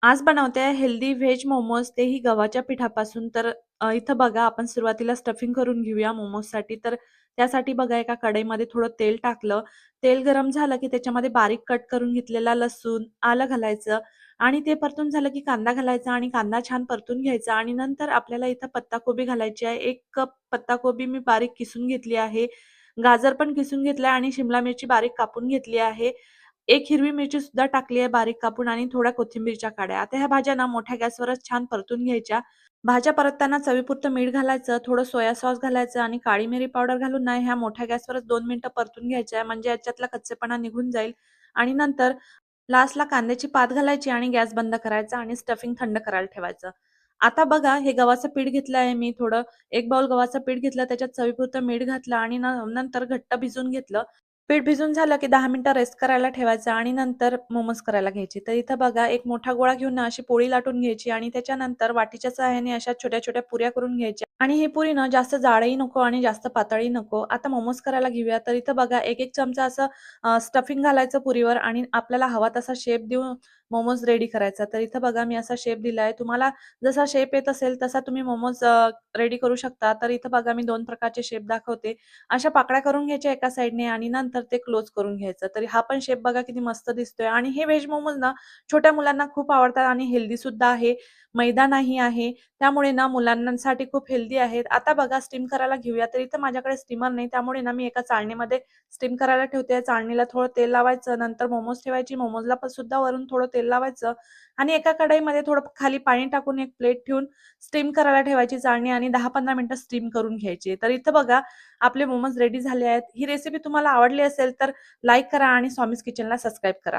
आज बनवते आहे हेल्दी व्हेज मोमोज, तेही गव्हाच्या पिठापासून. तर इथं बघा आपण सुरुवातीला स्टफिंग करून घेऊया मोमोजसाठी. तर त्यासाठी बघा एका कढईमध्ये थोडं तेल टाकलं. तेल गरम झालं की त्याच्यामध्ये बारीक कट करून घेतलेला लसूण, आलं घालायचं आणि ते परतून झालं की कांदा घालायचा आणि कांदा छान परतून घ्यायचा आणि नंतर आपल्याला इथं पत्ताकोबी घालायची आहे. 1 कप पत्ताकोबी मी बारीक किसून घेतली आहे. गाजर पण किसून घेतला आणि शिमला मिरची बारीक कापून घेतली आहे. एक हिरवी मिरची सुद्धा टाकली आहे बारीक कापून आणि थोड्या कोथिंबीरच्या काड्या. आता ह्या भाज्या ना मोठ्या गॅसवरच छान परतून घ्यायच्या. भाज्या परतताना चवीपुरतं मीठ घालायचं, थोडं सोया सॉस घालायचं आणि काळी मिरी पावडर घालून ना ह्या मोठ्या गॅसवरच 2 मिनिटं परतून घ्यायच्या म्हणजे याच्यातला कच्चेपणा निघून जाईल आणि नंतर लास्टला कांद्याची पात घालायची आणि गॅस बंद करायचा आणि स्टफिंग थंड करायला ठेवायचं. आता बघा हे गव्हाचं पीठ घेतलं आहे मी थोडं 1 बाउल गव्हाचं पीठ घेतलं, त्याच्यात चवीपुरतं मीठ घातलं आणि नंतर घट्ट भिजवून घेतलं. पीठ भिजून झालं की 10 मिनिटं रेस्ट करायला ठेवायचं आणि नंतर मोमोज करायला घ्यायचे. तर इथं बघा एक मोठा गोळा घेऊन ना अशी पोळी लाटून घ्यायची आणि त्याच्यानंतर वाटीच्या सहाय्याने अशा छोट्या-छोट्या पुऱ्या करून घ्यायच्या आणि ही पुरी ना जास्त जाडही नको आणि जास्त पातळही नको. आता मोमोज करायला घेऊया. तर इथं बघा 1-1 चमचा असं स्टफिंग घालायचं पुरीवर आणि आपल्याला हवा तसा शेप देऊन मोमोज रेडी करायचा. तर इथं बघा मी असा शेप दिलाय. तुम्हाला जसा शेप येत असेल तसा तुम्ही मोमोज रेडी करू शकता. तर इथं बघा मी 2 प्रकारचे शेप दाखवते. अशा पाकळ्या करून घ्यायच्या एका साइडने आणि नंतर ते क्लोज करून घ्यायचं. तर हा पण शेप बघा किती मस्त दिसतोय आणि हे व्हेज मोमोज ना छोट्या मुलांना खूप आवडतात आणि हेल्दी सुद्धा आहे. मैदा नाही आहे. त्यामुळे ना मुलांसाठी खूप हेल्दी आहेत. आता बघा स्टीम करायला घेऊया. तर इथं माझ्याकडे स्टीमर नाही. त्यामुळे ना मी एका चाळणीमध्ये स्टीम करायला ठेवते. चाळणीला थोडं तेल लावायचं. नंतर मोमोज ठेवायची. मोमोजला पण सुद्धा वरून थोडं तेल लावायचं आणि एका कढईमध्ये थोडं खाली पाणी टाकून एक प्लेट ठेवून स्टीम करायला ठेवायची चाळणी आणि 10-15 मिनिटं स्टीम करून घ्यायची. तर इथं बघा आपले मोमोज रेडी झाले आहेत. ही रेसिपी तुम्हाला आवडली असेल तर लाईक करा आणि स्वामीज किचनला सबस्क्राईब करा.